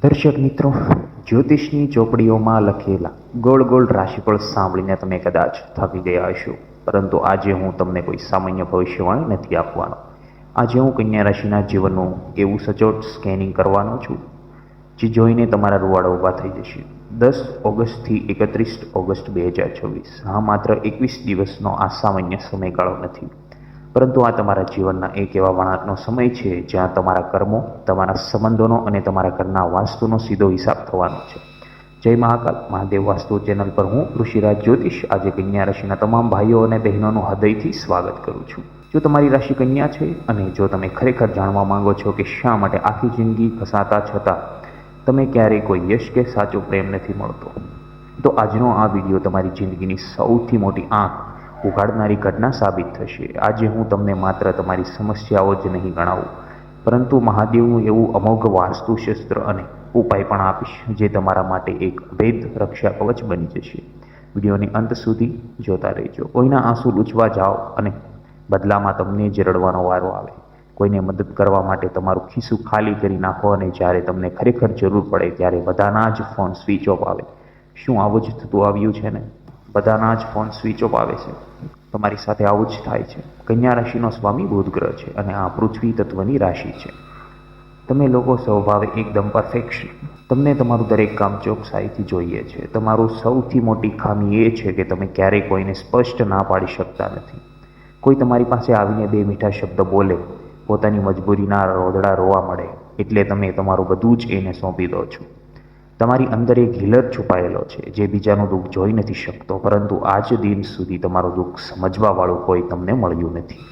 દર્શક મિત્રો, જ્યોતિષની ચોપડીઓમાં લખેલા ગોળ ગોળ રાશિફળ સાંભળીને તમે કદાચ થાકી ગયા હશો, પરંતુ આજે હું તમને કોઈ સામાન્ય ભવિષ્યવાણી નથી આપવાનો. આજે હું કન્યા રાશિના જીવનનું એવું સચોટ સ્કેનિંગ કરવાનો છું જે જોઈને તમારા રૂવાડા ઊભા થઈ જશે. 10 ઓગસ્ટથી 31 ઓગસ્ટ 2026. હા, માત્ર 21 દિવસનો આ સામાન્ય સમયગાળો નથી, પરંતુ આ તમારા જીવનના એક એવા વળાંકનો સમય છે જ્યાં તમારા કર્મો, તમારા સંબંધોનો અને તમારા ઘરના વાસ્તુનો સીધો હિસાબ થવાનો છે. જય મહાકાલ. મહાદેવ વાસ્તુ ચેનલ પર હું ઋષિરાજ જ્યોતિષ આજે કન્યા રાશિના તમામ ભાઈઓ અને બહેનોનું હૃદયથી સ્વાગત કરું છું. જો તમારી રાશિ કન્યા છે અને જો તમે ખરેખર જાણવા માંગો છો કે શા માટે આખી જિંદગી ફસાતા છતાં તમે ક્યારેય કોઈ યશ કે સાચો પ્રેમ નથી મળતો, તો આજનો આ વિડીયો તમારી જિંદગીની સૌથી મોટી આંખ ઉઘાડનારી ઘટના સાબિત થશે. આજે હું તમને માત્ર તમારી સમસ્યાઓ જ નહીં ગણાવું, પરંતુ મહાદેવનું એવું અમોઘ વાસ્તુશાસ્ત્ર અને ઉપાય પણ આપીશ જે તમારા માટે એક અભેદ રક્ષા કવચ બની જશે. વિડીયોની અંત સુધી જોતા રહેજો. કોઈના આંસુ લૂછવા જાઓ અને બદલામાં તમને જ રડવાનો વારો આવે. કોઈને મદદ કરવા માટે તમારું ખિસ્સું ખાલી કરી નાખો અને જ્યારે તમને ખરેખર જરૂર પડે ત્યારે બધાના જ ફોન સ્વિચ ઓફ આવે. શું આવું જ થતું આવ્યું છે ને? બધાના જ ફોન સ્વિચ ઓફ આવે છે. તમારી સાથે આવું જ થાય છે. કન્યા રાશિનો સ્વામી બુધ ગ્રહ છે અને આ પૃથ્વી તત્વની રાશિ છે. તમે લોકો સ્વભાવે એકદમ પરફેક્શન. તમને તમારું દરેક કામ ચોકસાઈથી જોઈએ છે. તમારું સૌથી મોટી ખામી એ છે કે તમે ક્યારેય કોઈને સ્પષ્ટ ના પાડી શકતા નથી. કોઈ તમારી પાસે આવીને બે મીઠા શબ્દ બોલે, પોતાની મજબૂરીના રોદડા રોવા મળે એટલે તમે તમારું બધું જ એને સોંપી દો છો. તમારી અંદર એક હીલર છુપાયેલો છે જે બીજાનું દુઃખ જોઈ નથી શકતો, પરંતુ આજ દિન સુધી તમારું દુઃખ સમજવાવાળું કોઈ તમને મળ્યું નથી.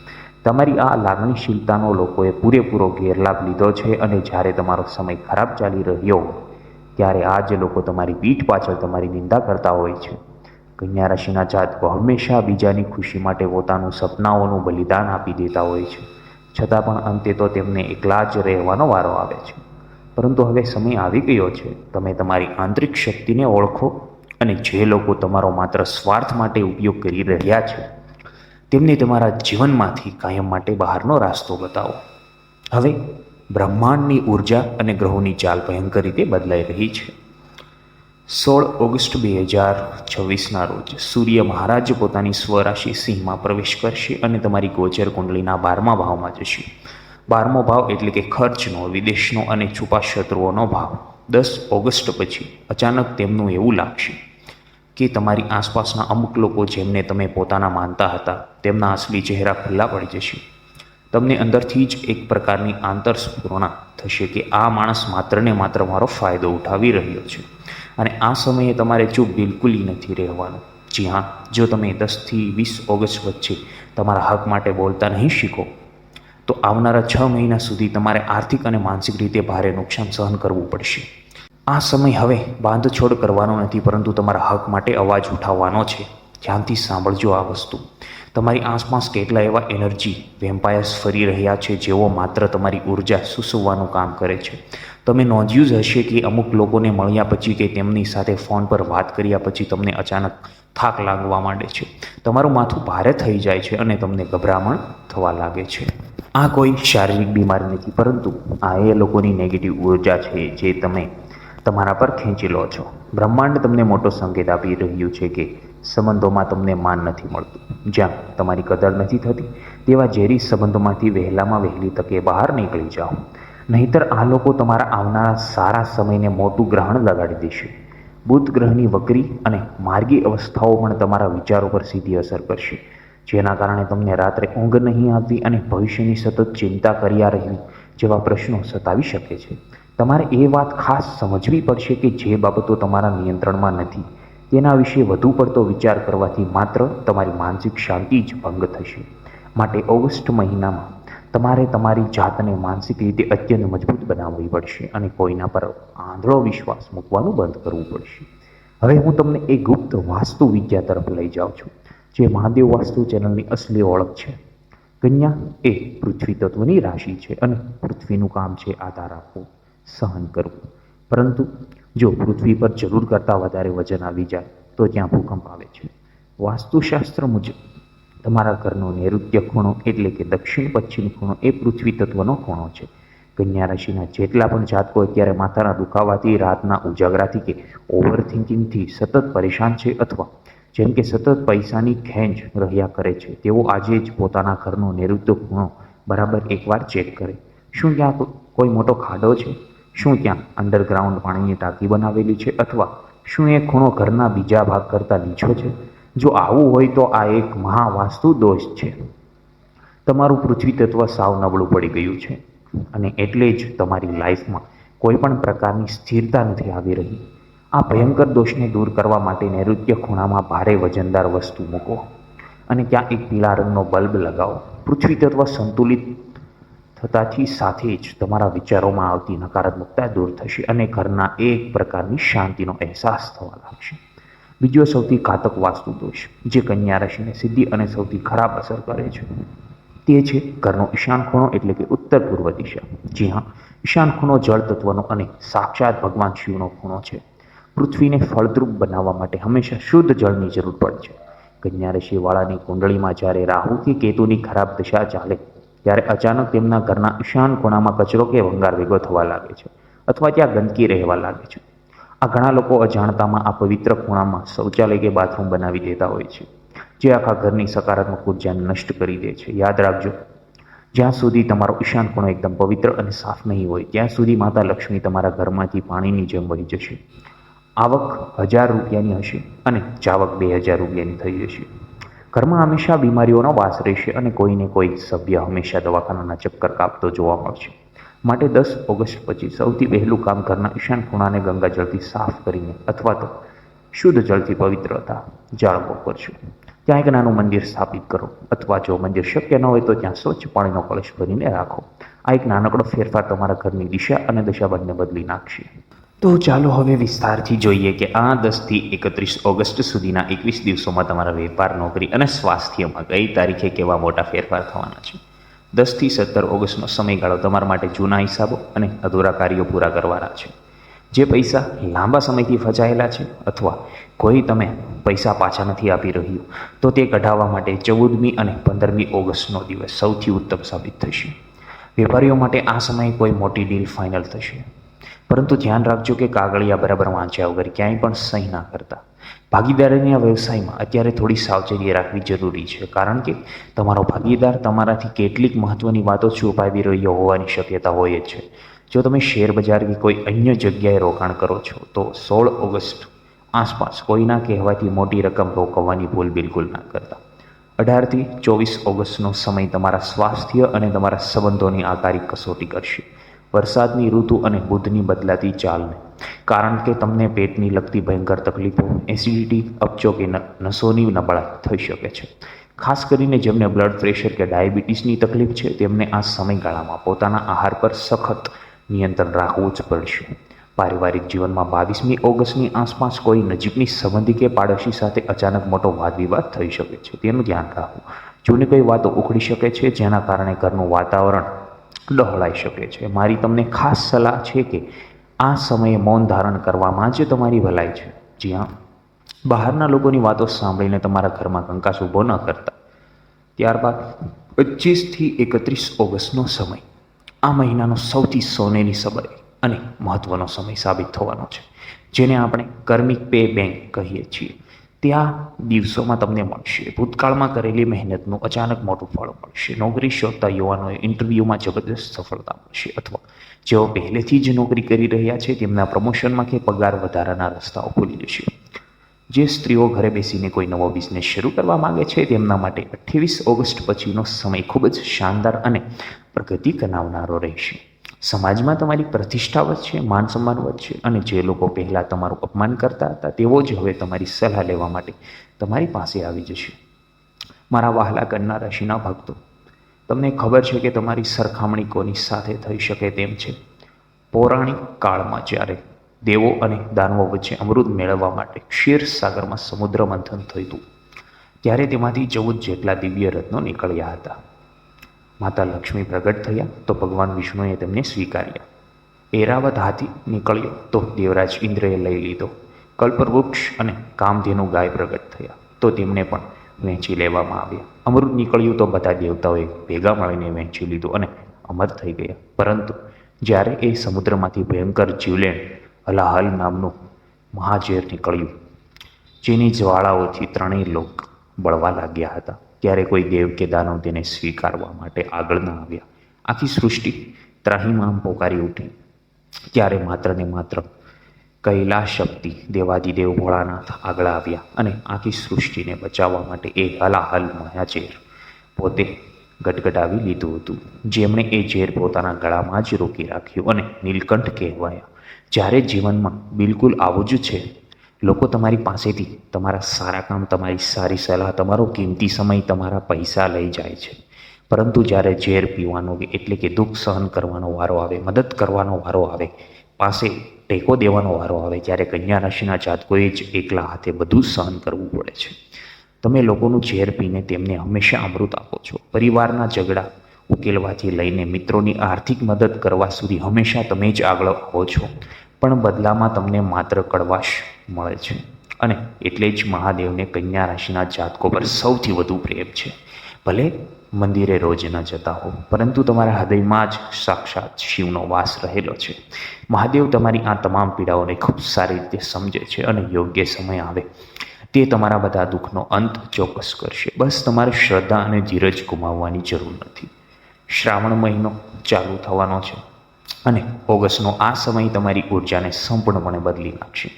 તમારી આ લાગણીશીલતાનો લોકોએ પૂરેપૂરો ગેરલાભ લીધો છે અને જ્યારે તમારો સમય ખરાબ ચાલી રહ્યો ત્યારે આ જ લોકો તમારી પીઠ પાછળ તમારી નિંદા કરતા હોય છે. કન્યા રાશિના જાતકો હંમેશા બીજાની ખુશી માટે પોતાનું સપનાઓનું બલિદાન આપી દેતા હોય છે, છતાં પણ અંતે તો તેમને એકલા જ રહેવાનો વારો આવે છે. પરંતુ હવે સમય આવી ગયો છે. તમે તમારી આંતરિક શક્તિને ઓળખો અને જે લોકો તમારો માત્ર સ્વાર્થ માટે ઉપયોગ કરી રહ્યા છે તેમને તમારા જીવનમાંથી કાયમ માટે બહારનો રાસ્તો બતાવો. હવે બ્રહ્માંડની ઉર્જા અને ગ્રહોની ચાલ ભયંકર રીતે બદલાઈ રહી છે. 16 ઓગસ્ટ 2026ના રોજ સૂર્ય મહારાજ પોતાની સ્વરાશિ સિંહમાં પ્રવેશ કરશે અને તમારી ગોચર કુંડલીના 12મા ભાવમાં જશે. 12મો ભાવ એટલે કે ખર્ચનો, વિદેશનો અને છુપા શત્રુઓનો ભાવ. 10 ઓગસ્ટ પછી અચાનક તેમનું એવું લાગશે કે તમારી આસપાસના અમુક લોકો જેમને તમે પોતાના માનતા હતા તેમના અસલી ચહેરા ખુલ્લા પડી જશે. તમને અંદરથી જ એક પ્રકારની આંતરસ્ફુરણા થશે કે આ માણસ માત્ર ને માત્ર મારો ફાયદો ઉઠાવી રહ્યો છે અને આ સમયે તમારે ચૂપ બિલકુલ નથી રહેવાનું. જી હા, જો તમે 10થી 20 ઓગસ્ટ વચ્ચે તમારા હક માટે બોલતા નહીં શીખો તો આવનારા 6 મહિના સુધી તમારે આર્થિક અને માનસિક રીતે ભારે નુકસાન સહન કરવું પડશે. આ સમય હવે બાંધછોડ કરવાનો નથી, પરંતુ તમારા હક માટે અવાજ ઉઠાવવાનો છે. ધ્યાનથી સાંભળજો આ વસ્તુ. તમારી આસપાસ કેટલા એવા એનર્જી વેમ્પાયર્સ ફરી રહ્યા છે જેઓ માત્ર તમારી ઉર્જા સૂસવવાનું કામ કરે છે. તમે નોંધ્યું જ હશે કે અમુક લોકોને મળ્યા પછી કે તેમની સાથે ફોન પર વાત કર્યા પછી તમને અચાનક થાક લાગવા માંડે છે, તમારું માથું ભારે થઈ જાય છે અને તમને ગભરામણ થવા લાગે છે. આ કોઈ શારીરિક બીમારી નથી, પરંતુ આ એ લોકોની નેગેટિવ ઉર્જા છે જે તમે તમારા પર ખેંચી લો છો. બ્રહ્માંડ તમને મોટો સંકેત આપી રહ્યું છે કે સંબંધોમાં તમને માન નથી મળતું. જ્યાં તમારી કદર નથી થતી તેવા ઝેરી સંબંધોમાંથી વહેલામાં વહેલી તકે બહાર નીકળી જાઓ, નહીંતર આ લોકો તમારા આવનારા સારા સમયને મોટું ગ્રહણ લગાડી દેશે. બુધ ગ્રહની વક્રી અને માર્ગી અવસ્થાઓ પણ તમારા વિચારો પર સીધી અસર કરશે, જેના કારણે તમને રાત્રે ઊંઘ નહીં આવતી અને ભવિષ્યની સતત ચિંતા કર્યા રહેવી જેવા પ્રશ્નો સતાવી શકે છે. તમારે એ વાત ખાસ સમજવી પડશે કે જે બાબતો તમારા નિયંત્રણમાં નથી તેના વિશે વધુ પડતો વિચાર કરવાથી માત્ર તમારી માનસિક શાંતિ જ ભંગ થશે. માટે ઓગસ્ટ મહિનામાં તમારે તમારી જાતને માનસિક રીતે અત્યંત મજબૂત બનાવવી પડશે અને કોઈના પર આંધળો વિશ્વાસ મૂકવાનું બંધ કરવું પડશે. હવે હું તમને એક ગુપ્ત વાસ્તુ વિદ્યા તરફ લઈ જાઉં છું જે મહાદેવ વાસ્તુ ચેનલની અસલી ઓળખ છે. કન્યા એ પૃથ્વી તત્વની રાશિ છે અને પૃથ્વીનું કામ છે આધાર આપવો, સહન કરવું. પરંતુ જો પૃથ્વી પર જરૂર કરતાં વધારે વજન આવી જાય તો ત્યાં ભૂકંપ આવે છે. વાસ્તુશાસ્ત્ર મુજબ તમારા ઘરનો નૈઋત્ય ખૂણો એટલે કે દક્ષિણ પશ્ચિમ ખૂણો એ પૃથ્વી તત્વનો ખૂણો છે. કન્યા રાશિના જેટલા પણ જાતકો અત્યારે માથાના દુખાવાથી, રાતના ઉજાગરાથી કે ઓવર થિંકિંગથી સતત પરેશાન છે, અથવા જેમ કે સતત પૈસાની ખેંચ રહ્યા કરે છે, તેઓ આજે જ પોતાના ઘરનો નૈઋત્ય ખૂણો બરાબર એકવાર ચેક કરે. શું ત્યાં કોઈ મોટો ખાડો છે? શું ત્યાં અંડરગ્રાઉન્ડ પાણીની ટાંકી બનાવેલી છે? અથવા શું એ ખૂણો ઘરના બીજા ભાગ કરતાં નીચો છે? જો આવું હોય તો આ એક મહાવાસ્તુ દોષ છે. તમારું પૃથ્વી તત્વ સાવ નબળું પડી ગયું છે અને એટલે જ તમારી લાઈફમાં કોઈ પણ પ્રકારની સ્થિરતા નથી આવી રહી. આ ભયંકર દોષને દૂર કરવા માટે નૈઋત્ય ખૂણામાં ભારે વજનદાર વસ્તુ મૂકો અને ત્યાં એક પીળા રંગનો બલ્બ લગાવો. પૃથ્વી તત્વ સંતુલિત થતાથી સાથે જ તમારા વિચારોમાં આવતી નકારાત્મકતા દૂર થશે અને ઘરના એક પ્રકારની શાંતિનો અહેસાસ થવા લાગશે. બીજો સૌથી ઘાતક વાસ્તુ દોષ જે કન્યા રાશિને સીધી અને સૌથી ખરાબ અસર કરે છે તે છે ઘરનો ઈશાન ખૂણો, એટલે કે ઉત્તર પૂર્વ દિશા. જી હા, ઈશાન ખૂણો જળ તત્વનો અને સાક્ષાત ભગવાન શિવનો ખૂણો છે. પૃથ્વીને ફળદ્રુપ બનાવવા માટે હંમેશા શુદ્ધ જળની જરૂર પડે છે. કન્યા રાશિવાળાની કુંડળીમાં જ્યારે રાહુ કે કેતુની ખરાબ દશા ચાલે ત્યારે અચાનક તેમના ઘરના ઈશાન ખૂણામાં કચરો કે ભંગાર ભેગો થવા લાગે છે, અથવા ત્યાં ગંદકી રહેવા લાગે છે. આ ઘણા લોકો અજાણતામાં આ પવિત્ર ખૂણામાં શૌચાલય કે બાથરૂમ બનાવી દેતા હોય છે, જે આખા ઘરની સકારાત્મક ઉર્જાને નષ્ટ કરી દે છે. યાદ રાખજો, જ્યાં સુધી તમારો ઈશાન ખૂણો એકદમ પવિત્ર અને સાફ નહીં હોય ત્યાં સુધી માતા લક્ષ્મી તમારા ઘરમાંથી પાણીની જેમ વહી જશે. આવક 1000 રૂપિયાની હશે અને જાવક 2000 રૂપિયાની થઈ જશે. ઘરમાં હંમેશા બીમારીઓનો વાસ રહેશે અને કોઈને કોઈ સભ્ય હંમેશા દવાખાનાના ચક્કર કાપતો જોવા મળશે. માટે 10 ઓગસ્ટ પછી સૌથી પહેલું કામ ઘરના ઈશાન ખૂણાને ગંગાજળથી સાફ કરીને અથવા તો શુદ્ધ જળથી પવિત્રતા જાળવો કરજો. ત્યાં એક નાનું મંદિર સ્થાપિત કરો, અથવા જો મંદિર શક્ય ન હોય તો ત્યાં સ્વચ્છ પાણીનો કળશ ભરીને રાખો. આ એક નાનકડો ફેરફાર તમારા ઘરની દિશા અને દશા બંને બદલી નાખશે. તો ચાલો હવે વિસ્તારથી જોઈએ કે આ 10 થી 31 ઓગસ્ટ સુધીના 21 દિવસોમાં તમારા વેપાર, નોકરી અને સ્વાસ્થ્યમાં કઈ તારીખે કેવા મોટા ફેરફાર થવાના છે. 10 થી 17 ઓગસ્ટનો સમયગાળો તમારા માટે જૂના હિસાબો અને અધૂરા કાર્યો પૂરા કરવાના છે. જે પૈસા લાંબા સમયથી ફસાયેલા છે અથવા કોઈ તમે પૈસા પાછા નથી આપી રહ્યું, તો તે કઢાવવા માટે 14મી અને 15મી ઓગસ્ટનો દિવસ સૌથી ઉત્તમ સાબિત થશે. વેપારીઓ માટે આ સમયે કોઈ મોટી ડીલ ફાઇનલ થશે, પરંતુ ધ્યાન રાખજો કે કાગળિયા બરાબર વાંચ્યા વગર ક્યાંય પણ સહી ના કરતા. ભાગીદારીના વ્યવસાયમાં અત્યારે થોડી સાવચેતી રાખવી જરૂરી છે, કારણ કે તમારો ભાગીદાર તમારાથી કેટલીક મહત્વની વાતો છુપાવી રહ્યો હોવાની શક્યતા હોય જ છે. જો તમે શેર બજાર કે કોઈ અન્ય જગ્યાએ રોકાણ કરો છો તો 16 ઓગસ્ટ આસપાસ કોઈના કહેવાથી મોટી રકમ રોકવવાની ભૂલ બિલકુલ ના કરતા. 18 થી 24 ઓગસ્ટનો સમય તમારા સ્વાસ્થ્ય અને તમારા સંબંધોની આકારી કસોટી કરશે. વરસાદની ઋતુ અને બુધની બદલાતી ચાલને કારણ કે તમને પેટની લગતી ભયંકર તકલીફો, એસિડિટી, અપચો કે નસોની નબળાઈ થઈ શકે છે. ખાસ કરીને જેમને બ્લડ પ્રેશર કે ડાયાબિટીસની તકલીફ છે તેમને આ સમયગાળામાં પોતાના આહાર પર સખત નિયંત્રણ રાખવું જ પડશે. પારિવારિક જીવનમાં 22મી ઓગસ્ટની આસપાસ કોઈ નજીકની સંબંધી કે પાડોશી સાથે અચાનક મોટો વાદ વિવાદ થઈ શકે છે, તેનું ધ્યાન રાખવું. જૂની કોઈ વાતો ઉખડી શકે છે જેના કારણે ઘરનું વાતાવરણ ડહોળાઈ શકે છે. મારી તમને ખાસ સલાહ છે કે આ સમયે મૌન ધારણ કરવામાં જ તમારી ભલાઈ છે. જી હા, બહારના લોકોની વાતો સાંભળીને તમારા ઘરમાં કંકાસ ઊભો ન કરતા. ત્યારબાદ 25 થી 31 ઓગસ્ટનો સમય આ મહિનાનો સૌથી સોનેરી સમય અને મહત્વનો સમય સાબિત થવાનો છે, જેને આપણે કર્મિક પે બેંક કહીએ છીએ. ત્યાં દિવસોમાં તમને મળશે ભૂતકાળમાં કરેલી મહેનતનું અચાનક મોટું ફળ મળશે. નોકરી શોધતા યુવાનોએ ઇન્ટરવ્યૂમાં જબરદસ્ત સફળતા મળશે, અથવા જેઓ પહેલેથી જ નોકરી કરી રહ્યા છે તેમના પ્રમોશનમાં કે પગાર વધારાના રસ્તાઓ ખુલી જશે. જે સ્ત્રીઓ ઘરે બેસીને કોઈ નવો બિઝનેસ શરૂ કરવા માંગે છે તેમના માટે 28 ઓગસ્ટ પછીનો સમય ખૂબ જ શાનદાર અને પ્રગતિ કરાવનારો રહેશે. સમાજમાં તમારી પ્રતિષ્ઠા વધશે, માન સન્માન વધશે અને જે લોકો પહેલાં તમારું અપમાન કરતા હતા તેઓ જ હવે તમારી સલાહ લેવા માટે તમારી પાસે આવી જશે. મારા વહાલા કન્યા રાશિના ભક્તો, તમને ખબર છે કે તમારી સરખામણી કોની સાથે થઈ શકે તેમ છે? પૌરાણિક કાળમાં જ્યારે દેવો અને દાનવો વચ્ચે અમૃત મેળવવા માટે ક્ષીરસાગરમાં સમુદ્ર મંથન થયું હતું, ત્યારે તેમાંથી 14 જેટલા દિવ્ય રત્નો નીકળ્યા હતા. માતા લક્ષ્મી પ્રગટ થયા તો ભગવાન વિષ્ણુએ તેમને સ્વીકાર્યા. એરાવત હાથી નીકળ્યો તો દેવરાજ ઇન્દ્રએ લઈ લીધો. કલ્પવૃક્ષ અને કામધેનુ ગાય પ્રગટ થયા તો તેમને પણ વહેંચી લેવામાં આવ્યા. અમૃત નીકળ્યું તો બધા દેવતાઓએ ભેગા મળીને વહેંચી લીધું અને અમર થઈ ગયા. પરંતુ જ્યારે એ સમુદ્રમાંથી ભયંકર જીવલેણ હલાહલ નામનું મહાઝેર નીકળ્યું, જેની જ્વાળાઓથી ત્રણેય લોક બળવા લાગ્યા હતા, ત્યારે કોઈ દેવ કે દાનવ તેને સ્વીકારવા માટે આગળ ન આવ્યા. આખી સૃષ્ટિ ત્રાહિમામ પોકારી ઉઠી. ત્યારે માત્ર ને માત્ર કૈલાશ શક્તિ દેવાદિદેવ ભોળાનાથ આગળ આવ્યા અને આખી સૃષ્ટિને બચાવવા માટે એ હલાહલ મહાઝેર પોતે ગટગટાવી લીધું હતું. જેમણે એ ઝેર પોતાના ગળામાં જ રોકી રાખ્યું અને નીલકંઠ કહેવાયા. જ્યારે જીવનમાં બિલકુલ આવું જ છે. લોકો તમારી પાસેથી તમારા સારા કામ, તમારી સારી સલાહ, તમારો કિંમતી સમય, તમારા પૈસા લઈ જાય છે. પરંતુ જ્યારે ઝેર પીવાનો એટલે કે દુઃખ સહન કરવાનો વારો આવે, મદદ કરવાનો વારો આવે, પાસે ટેકો દેવાનો વારો આવે, ત્યારે કન્યા રાશિના જાતકોએ જ એકલા હાથે બધું સહન કરવું પડે છે. તમે લોકોનું ઝેર પીને તેમને હંમેશા અમૃત આપો છો. પરિવારના ઝઘડા ઉકેલવાથી લઈને મિત્રોની આર્થિક મદદ કરવા સુધી હંમેશા તમે જ આગળ આવો છો, પણ બદલામાં તમને માત્ર કડવાશ મળે છે. અને એટલે જ મહાદેવને કન્યા રાશિના જાતકો પર સૌથી વધુ પ્રેમ છે. ભલે મંદિરે રોજ ન જતા હો, પરંતુ તમારા હૃદયમાં જ સાક્ષાત શિવનો વાસ રહેલો છે. મહાદેવ તમારી આ તમામ પીડાઓને ખૂબ સારી રીતે સમજે છે અને યોગ્ય સમય આવે તે તમારા બધા દુઃખનો અંત ચોક્કસ કરશે. બસ તમારે શ્રદ્ધા અને ધીરજ ગુમાવવાની જરૂર નથી. શ્રાવણ મહિનો ચાલુ થવાનો છે અને ઓગસ્ટનો આ સમય તમારી ઉર્જાને સંપૂર્ણપણે બદલી નાખશે.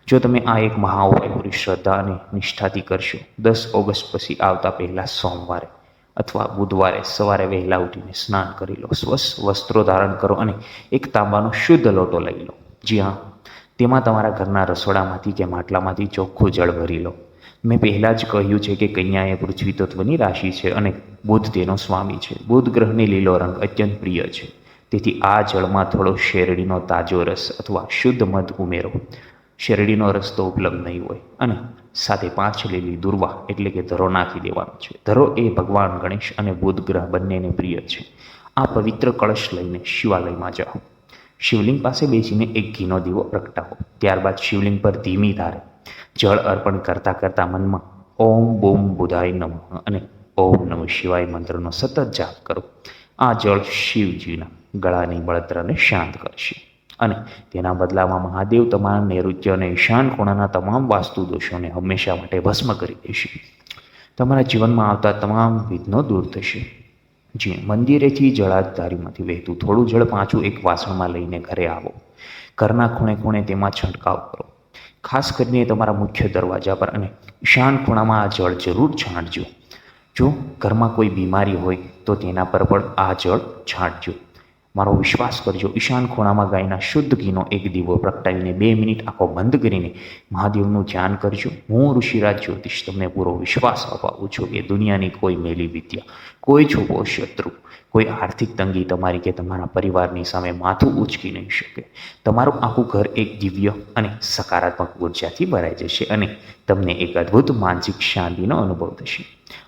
જો તમે આ એક મહાઉપાય પૂરી શ્રદ્ધા અને નિષ્ઠાથી કરશો, 10 ઓગસ્ટ પછી આવતા પહેલા સોમવારે અથવા બુધવારે સવારે વહેલા ઉઠીને સ્નાન કરી લો, સ્વચ્છ વસ્ત્રો ધારણ કરો અને એક તાંબાનો શુદ્ધ લોટો લઈ લો. જ્યાં તેમાં તમારા ઘરના રસોડામાંથી કે માટલામાંથી ચોખ્ખું જળ ભરી લો. મેં પહેલાં જ કહ્યું છે કે કન્યા એ પૃથ્વી તત્વની રાશિ છે અને બુધ તેનો સ્વામી છે. બુધ ગ્રહને લીલો રંગ અત્યંત પ્રિય છે. તેથી આ જળમાં થોડો શેરડીનો તાજો રસ અથવા શુદ્ધ મધ ઉમેરો. શેરડીનો રસ તો ઉપલબ્ધ નહીં હોય. અને સાથે 5 લીલી દુર્વા એટલે કે ધરો નાખી દેવાનો છે. ધરો એ ભગવાન ગણેશ અને બુધ ગ્રહ બંનેને પ્રિય છે. આ પવિત્ર કળશ લઈને શિવાલયમાં જાઓ. શિવલિંગ પાસે બેસીને એક ઘીનો દીવો પ્રગટાવો. ત્યારબાદ શિવલિંગ પર ધીમી ધારે જળ અર્પણ કરતાં કરતાં મનમાં ઓમ બોમ બુધાય નમઃ અને ઓમ નમઃ શિવાય મંત્રનો સતત જાપ કરો. આ જળ શિવજીના ગળાની બળતરાને શાંત કરશે અને તેના બદલામાં મહાદેવ તમારા નૈઋત્ય અને ઈશાન ખૂણાના તમામ વાસ્તુ દોષોને હંમેશા માટે ભસ્મ કરી દેશે. તમારા જીવનમાં આવતા તમામ વિઘ્નો દૂર થશે. જે મંદિરેથી જળાધારીમાંથી વહેતું થોડું જળ પાછું એક વાસણમાં લઈને ઘરે આવો. ઘરના ખૂણે ખૂણે તેમાં છંટકાવ કરો. ખાસ કરીને તમારા મુખ્ય દરવાજા પર અને ઈશાન ખૂણામાં આ જળ જરૂર છાંટજો. જો ઘરમાં કોઈ બીમારી હોય તો તેના પર પણ આ જળ છાંટજો. મારો વિશ્વાસ કરજો, ઈશાન ખૂણામાં ગાયના શુદ્ધ ઘીનો એક દીવો પ્રગટાવીને 2 મિનિટ આંખો બંધ કરીને મહાદેવનું ધ્યાન કરજો. હું ઋષિરાજ જ્યોતિષ તમને પૂરો વિશ્વાસ અપાવું છું કે દુનિયાની કોઈ મેલી વિદ્યા, કોઈ છુપો શત્રુ, કોઈ આર્થિક તંગી તમારી કે તમારા પરિવારની સામે માથું ઊંચકી નહીં શકે. તમારું આખું ઘર એક દિવ્ય અને સકારાત્મક ઉર્જાથી ભરાઈ જશે અને તમને એક અદ્ભુત માનસિક શાંતિનો અનુભવ થશે.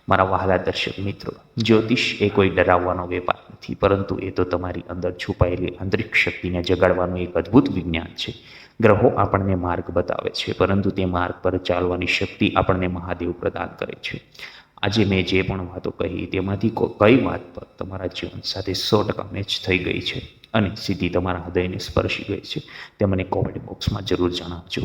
મારા વહાલા દર્શક મિત્રો, જ્યોતિષ એ કોઈ ડરાવવાનો વેપાર નથી, પરંતુ એ તો તમારી અંદર છુપાયેલી આંતરિક શક્તિને જગાડવાનું એક અદ્ભુત વિજ્ઞાન છે. ગ્રહો આપણને માર્ગ બતાવે છે, પરંતુ તે માર્ગ પર ચાલવાની શક્તિ આપણને મહાદેવ પ્રદાન કરે છે. આજે મેં જે પણ વાતો કહી તેમાંથી કઈ વાત પર તમારા જીવન સાથે 100% મેચ થઈ ગઈ છે અને સીધી તમારા હૃદયને સ્પર્શી ગઈ છે, તે મને કોમેન્ટ બોક્સમાં જરૂર જણાવજો.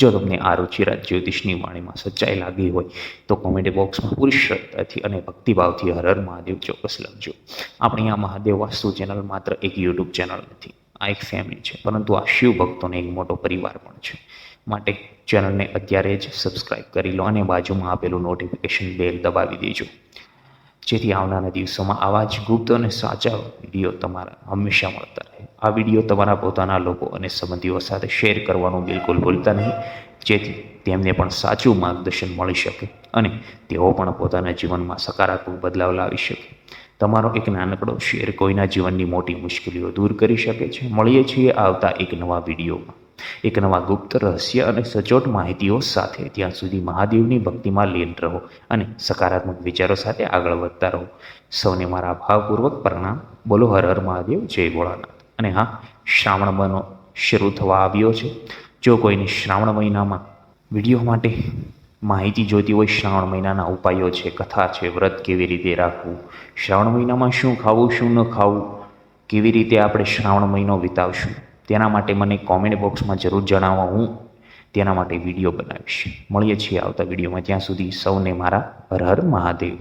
જો તમને આ રુચિરાજ જ્યોતિષની વાણીમાં સચ્ચાઈ લાગી હોય તો કોમેન્ટ બોક્સમાં પૂરી શ્રદ્ધાથી અને ભક્તિભાવથી હર હર મહાદેવ ચોક્કસ લખજો. આપણી આ મહાદેવ વાસ્તુ ચેનલ માત્ર એક યુટ્યુબ ચેનલ નથી, આ એક ફેમિલી છે, પરંતુ આ શિવ ભક્તોનો એક મોટો પરિવાર પણ છે. માટે ચેનલને અત્યારે જ સબસ્ક્રાઈબ કરી લો અને બાજુમાં આપેલું નોટિફિકેશન બેલ દબાવી દેજો, જેથી આવનારા દિવસોમાં આવા જ ગુપ્ત અને સાચા વિડીયો તમારા હંમેશા મળતા રહે. આ વિડીયો તમારા પોતાના લોકો અને સંબંધીઓ સાથે શેર કરવાનું બિલકુલ ભૂલતા નહીં, જેથી તેમને પણ સાચું માર્ગદર્શન મળી શકે અને તેઓ પણ પોતાના જીવનમાં સકારાત્મક બદલાવ લાવી શકે. તમારો એક નાનકડો શેર કોઈના જીવનની મોટી મુશ્કેલીઓ દૂર કરી શકે છે. મળીએ છીએ આવતા એક નવા વિડીયોમાં, એક નવા ગુપ્ત રહસ્ય અને સચોટ માહિતીઓ સાથે. ત્યાં સુધી મહાદેવની ભક્તિમાં લીન રહો અને સકારાત્મક વિચારો સાથે આગળ વધતા રહો. સૌને મારા ભાવપૂર્વક પ્રણામ. બોલો હર હર મહાદેવ, જય ભોળાનાથ. અને હા, શ્રાવણ મહિનો શરૂ થવા આવ્યો છે. જો કોઈને શ્રાવણ મહિનામાં વિડીયો માટે માહિતી જોઈતી હોય, શ્રાવણ મહિનાના ઉપાયો છે, કથા છે, વ્રત કેવી રીતે રાખવું, શ્રાવણ મહિનામાં શું ખાવું શું ન ખાવું, કેવી રીતે આપણે શ્રાવણ મહિનો વિતાવશું તેના માટે મને કોમેન્ટ બોક્સમાં જરૂર જણાવવા. હું તેના માટે વિડીયો બનાવીશ. મળીએ છીએ આવતા વિડીયોમાં. ત્યાં સુધી સૌને મારા હર હર મહાદેવ.